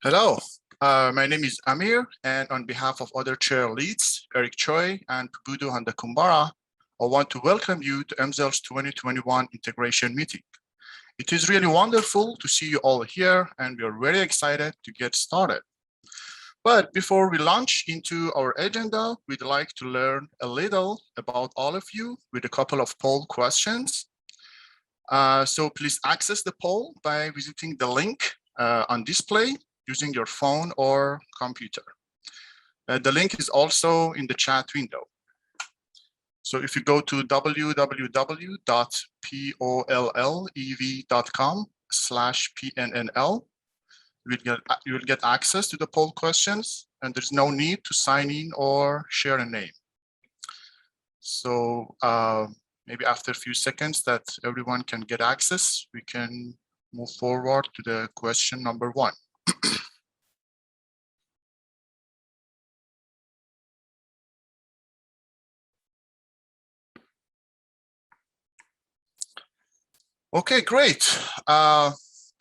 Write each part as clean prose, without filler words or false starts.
Hello, my name is Amir, and on behalf of other chair leads, Eric Choi and Pubudu Handakumbara, I want to welcome you to EMSL's 2021 integration meeting. It is really wonderful to see you all here, and we are very excited to get started. But before we launch into our agenda, we'd like to learn a little about all of you with a couple of poll questions. So please access the poll by visiting the link on display using your phone or computer. The link is also in the chat window. So if you go to www.pollev.com/PNNL, you will get access to the poll questions, and there's no need to sign in or share a name. So maybe after a few seconds that everyone can get access, we can move forward to the question number 1. Okay, great.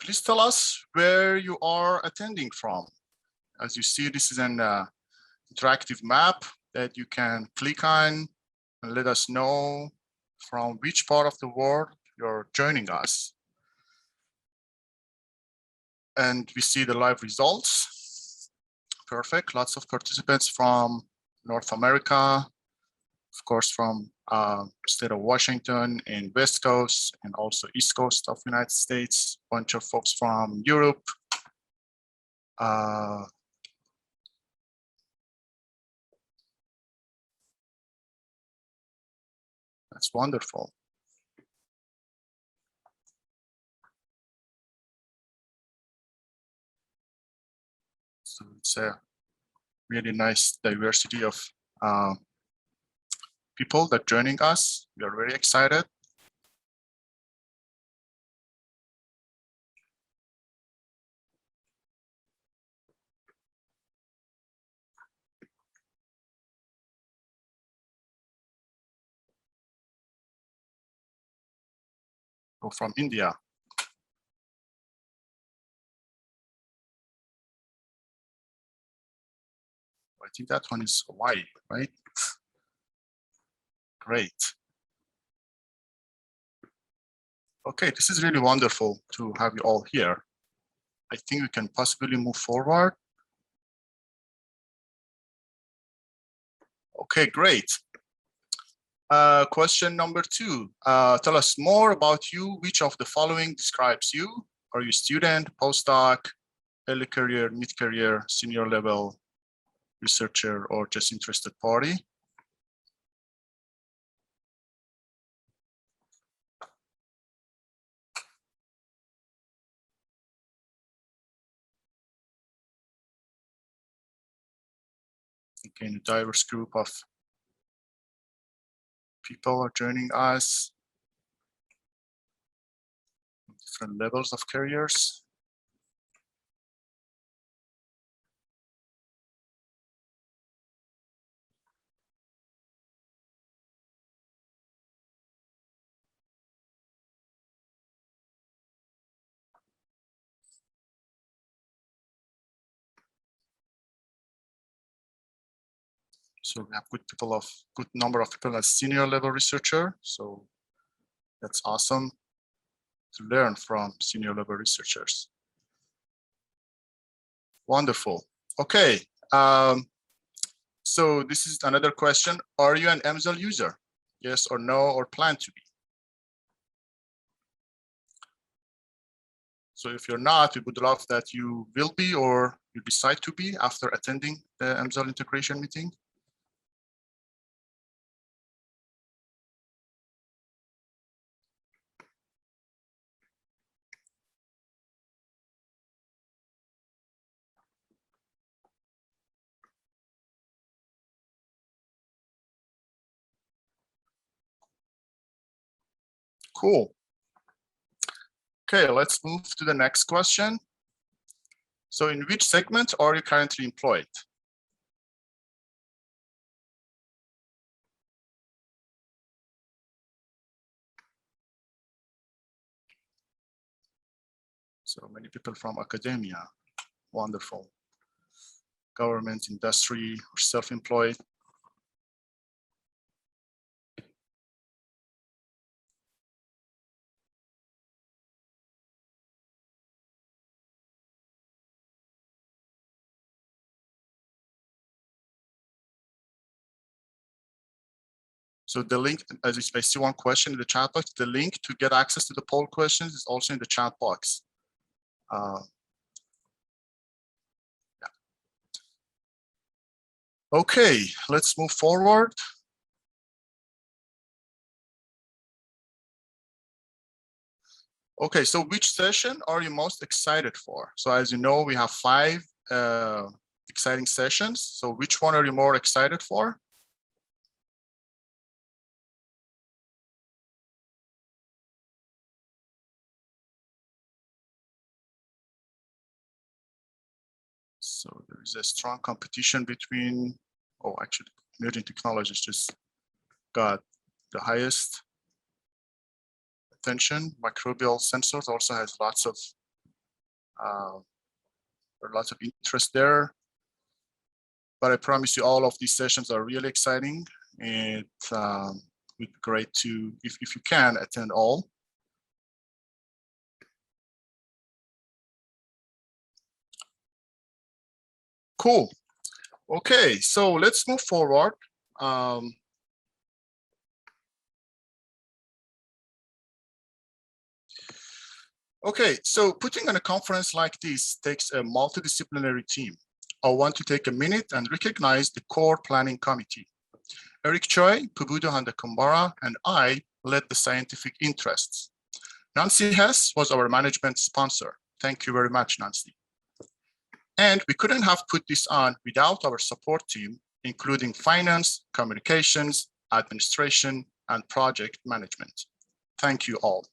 Please tell us where you are attending from. As you see, this is an interactive map that you can click on and let us know from which part of the world you're joining us. And we see the live results. Perfect. Lots of participants from North America, of course, from state of Washington and West Coast, and also East Coast of the United States, bunch of folks from Europe. That's wonderful. So it's a really nice diversity of people that are joining us. We are very excited. Oh, from India. I think that one is Hawaii, right? Great. Okay, this is really wonderful to have you all here. I think we can possibly move forward. Okay, great. Question number 2. Tell us more about you. Which of the following describes you? Are you a student, postdoc, early career, mid-career, senior level researcher, or just interested party? Again, a diverse group of people are joining us, different levels of careers. So we have good number of people as senior level researcher. So that's awesome to learn from senior level researchers. Wonderful. Okay. So this is another question. Are you an EMSL user? Yes or no, or plan to be? So if you're not, we would love that you will be or you decide to be after attending the EMSL integration meeting. Cool. Okay, let's move to the next question. So in which segment are you currently employed? So many people from academia. Wonderful. Government, industry, or self-employed. So the link, as I see one question in the chat box, the link to get access to the poll questions is also in the chat box. Yeah. Okay, let's move forward. Okay, so which session are you most excited for? So as you know, we have 5 exciting sessions. So which one are you more excited for? So there is a strong competition between, oh, actually, emerging technologies just got the highest attention. Microbial sensors also has lots of interest there. But I promise you, all of these sessions are really exciting. It would be great to, if you can, attend all. Cool. Okay, so let's move forward. Okay, so putting on a conference like this takes a multidisciplinary team. I want to take a minute and recognize the core planning committee. Eric Choi, Pubudu Handakumbara, and I led the scientific interests. Nancy Hess was our management sponsor. Thank you very much, Nancy. And we couldn't have put this on without our support team, including finance, communications, administration, and project management. Thank you all.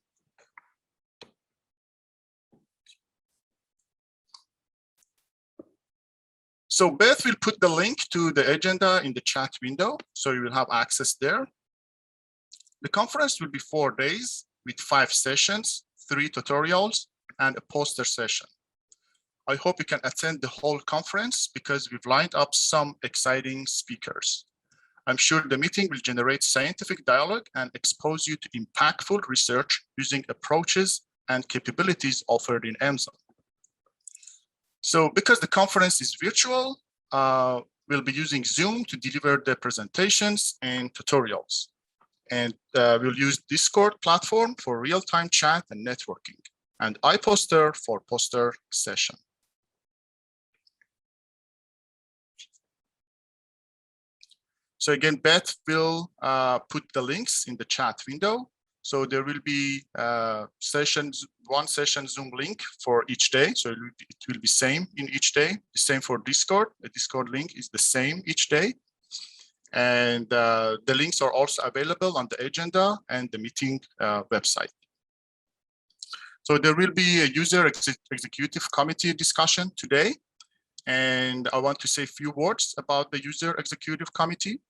So Beth will put the link to the agenda in the chat window, so you will have access there. The conference will be 4 days with 5 sessions, 3 tutorials, and a poster session. I hope you can attend the whole conference because we've lined up some exciting speakers. I'm sure the meeting will generate scientific dialogue and expose you to impactful research using approaches and capabilities offered in EMSL. So because the conference is virtual, we'll be using Zoom to deliver the presentations and tutorials. And we'll use Discord platform for real-time chat and networking, and iPoster for poster session. So again, Beth will put the links in the chat window. So there will be one session Zoom link for each day. So it will be same in each day. The same for Discord. The Discord link is the same each day. And the links are also available on the agenda and the meeting website. So there will be a user executive committee discussion today. And I want to say a few words about the user executive committee.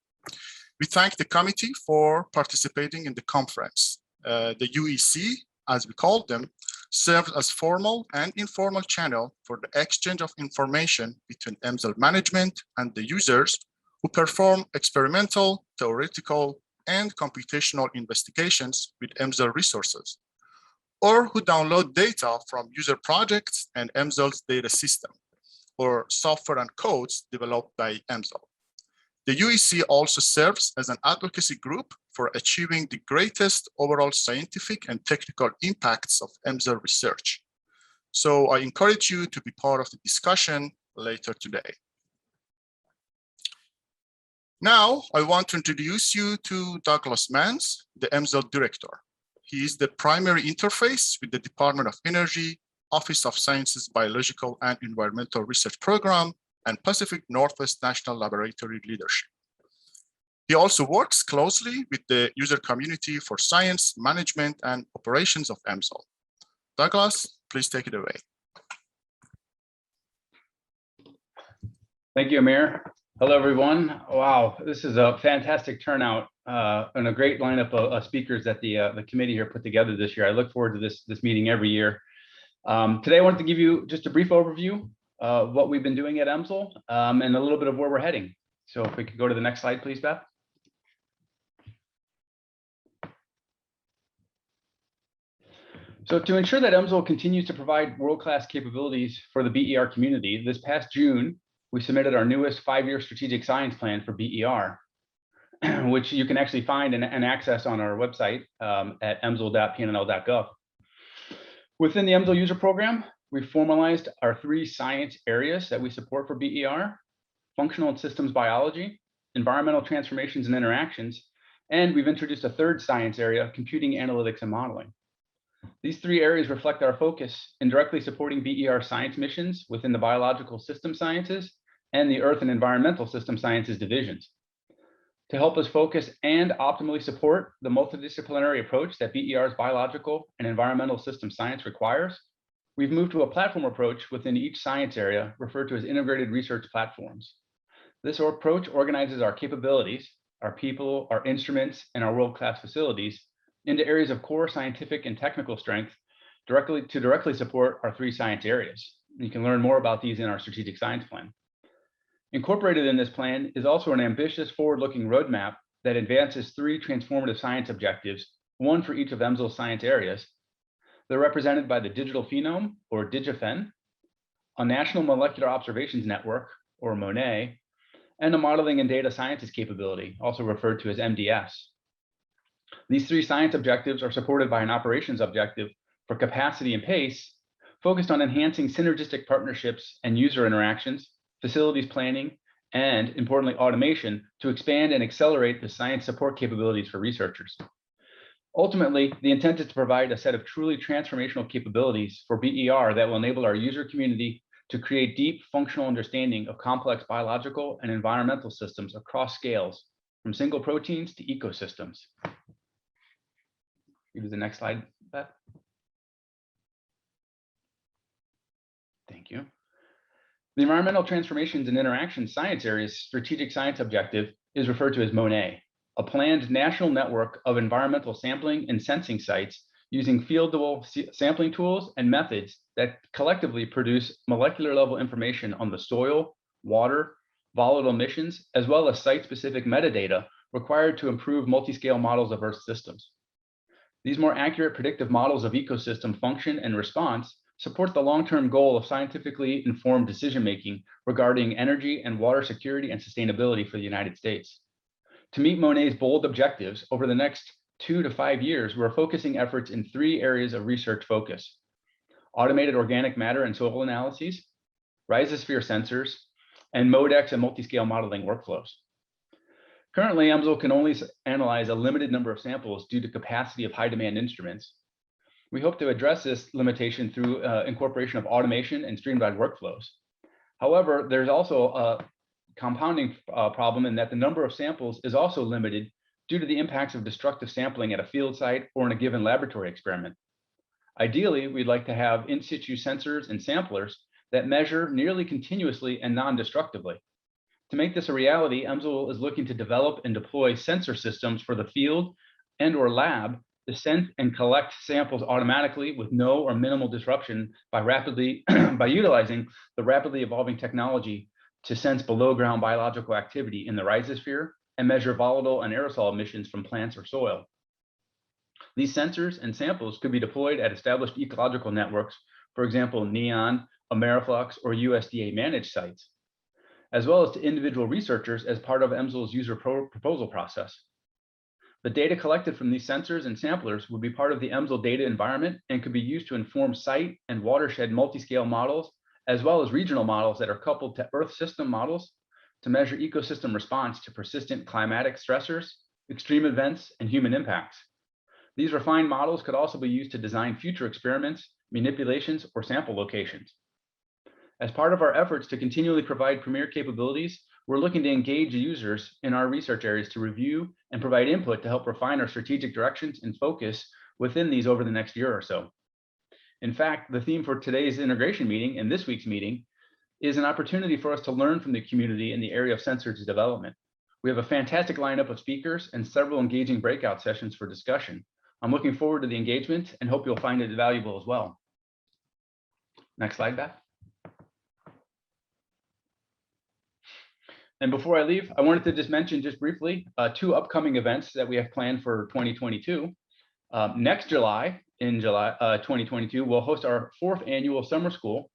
We thank the committee for participating in the conference. The UEC, as we call them, serves as formal and informal channel for the exchange of information between EMSL management and the users who perform experimental, theoretical, and computational investigations with EMSL resources, or who download data from user projects and EMSL's data system, or software and codes developed by EMSL. The UEC also serves as an advocacy group for achieving the greatest overall scientific and technical impacts of EMSL research. So I encourage you to be part of the discussion later today. Now, I want to introduce you to Douglas Mans, the EMSL director. He is the primary interface with the Department of Energy, Office of Sciences, Biological and Environmental Research Program, and Pacific Northwest National Laboratory leadership. He also works closely with the user community for science, management, and operations of EMSL. Douglas, please take it away. Thank you, Amir. Hello, everyone. Wow, this is a fantastic turnout and a great lineup of speakers that the committee here put together this year. I look forward to this meeting every year. Today, I wanted to give you just a brief overview what we've been doing at EMSL, and a little bit of where we're heading. So if we could go to the next slide, please, Beth. So to ensure that EMSL continues to provide world-class capabilities for the BER community, this past June, we submitted our newest 5-year strategic science plan for BER, which you can actually find and access on our website at emsl.pnnl.gov. Within the EMSL user program, we formalized our 3 science areas that we support for BER: functional and systems biology, environmental transformations and interactions, and we've introduced a 3rd science area, computing, analytics, and modeling. These 3 areas reflect our focus in directly supporting BER science missions within the biological system sciences and the earth and environmental system sciences divisions. To help us focus and optimally support the multidisciplinary approach that BER's biological and environmental system science requires, we've moved to a platform approach within each science area referred to as integrated research platforms. This approach organizes our capabilities, our people, our instruments, and our world-class facilities into areas of core scientific and technical strength directly support our 3 science areas. You can learn more about these in our strategic science plan. Incorporated in this plan is also an ambitious forward-looking roadmap that advances 3 transformative science objectives, 1 for each of EMSL's science areas. They're represented by the Digital Phenome, or DigiPhen, a National Molecular Observations Network, or MONET, and a Modeling and Data Sciences capability, also referred to as MDS. These 3 science objectives are supported by an operations objective for capacity and pace, focused on enhancing synergistic partnerships and user interactions, facilities planning, and importantly, automation to expand and accelerate the science support capabilities for researchers. Ultimately, the intent is to provide a set of truly transformational capabilities for BER that will enable our user community to create deep functional understanding of complex biological and environmental systems across scales, from single proteins to ecosystems. Go to the next slide, Beth. Thank you. The Environmental Transformations and Interactions Science Area's strategic science objective is referred to as MONET, a planned national network of environmental sampling and sensing sites using fieldable sampling tools and methods that collectively produce molecular level information on the soil, water, volatile emissions, as well as site-specific metadata required to improve multi-scale models of Earth systems. These more accurate predictive models of ecosystem function and response support the long-term goal of scientifically informed decision-making regarding energy and water security and sustainability for the United States. To meet MONET's bold objectives over the next 2 to 5 years, we're focusing efforts in 3 areas of research focus: automated organic matter and soil analyses, rhizosphere sensors, and MODEX and multi-scale modeling workflows. Currently, EMSL can only analyze a limited number of samples due to capacity of high demand instruments. We hope to address this limitation through incorporation of automation and streamlined workflows. However, there's also a compounding problem in that the number of samples is also limited due to the impacts of destructive sampling at a field site or in a given laboratory experiment. Ideally, we'd like to have in situ sensors and samplers that measure nearly continuously and non-destructively. To make this a reality, EMSL is looking to develop and deploy sensor systems for the field and/or lab to sense and collect samples automatically with no or minimal disruption by utilizing the rapidly evolving technology to sense below ground biological activity in the rhizosphere and measure volatile and aerosol emissions from plants or soil. These sensors and samples could be deployed at established ecological networks, for example, NEON, Ameriflux, or USDA managed sites, as well as to individual researchers as part of EMSL's user proposal process. The data collected from these sensors and samplers would be part of the EMSL data environment and could be used to inform site and watershed multi-scale models, as well as regional models that are coupled to Earth system models to measure ecosystem response to persistent climatic stressors, extreme events, and human impacts. These refined models could also be used to design future experiments, manipulations, or sample locations. As part of our efforts to continually provide premier capabilities, we're looking to engage users in our research areas to review and provide input to help refine our strategic directions and focus within these over the next year or so. In fact, the theme for today's integration meeting and this week's meeting is an opportunity for us to learn from the community in the area of sensors development. We have a fantastic lineup of speakers and several engaging breakout sessions for discussion. I'm looking forward to the engagement and hope you'll find it valuable as well. Next slide, Beth. And before I leave, I wanted to just mention just briefly 2 upcoming events that we have planned for 2022. Next July, in July 2022, we'll host our 4th annual summer school.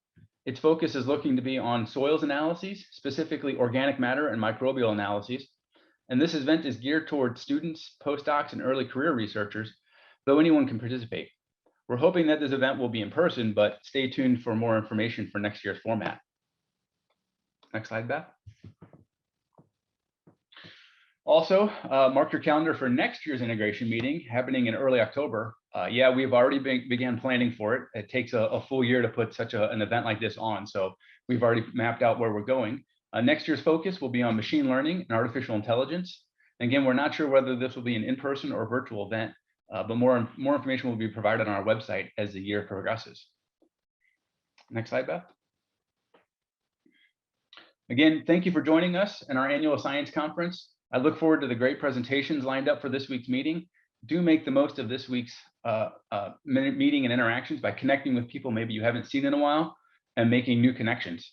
Its focus is looking to be on soils analyses, specifically organic matter and microbial analyses. And this event is geared towards students, postdocs, and early career researchers, though anyone can participate. We're hoping that this event will be in person, but stay tuned for more information for next year's format. Next slide, Beth. Also, mark your calendar for next year's integration meeting happening in early October. Yeah, we've already began planning for it. It takes a full year to put such an event like this on, so we've already mapped out where we're going. Next year's focus will be on machine learning and artificial intelligence. And again, we're not sure whether this will be an in-person or virtual event, but more information will be provided on our website as the year progresses. Next slide, Beth. Again, thank you for joining us in our annual science conference. I look forward to the great presentations lined up for this week's meeting. Do make the most of this week's meeting and interactions by connecting with people maybe you haven't seen in a while and making new connections.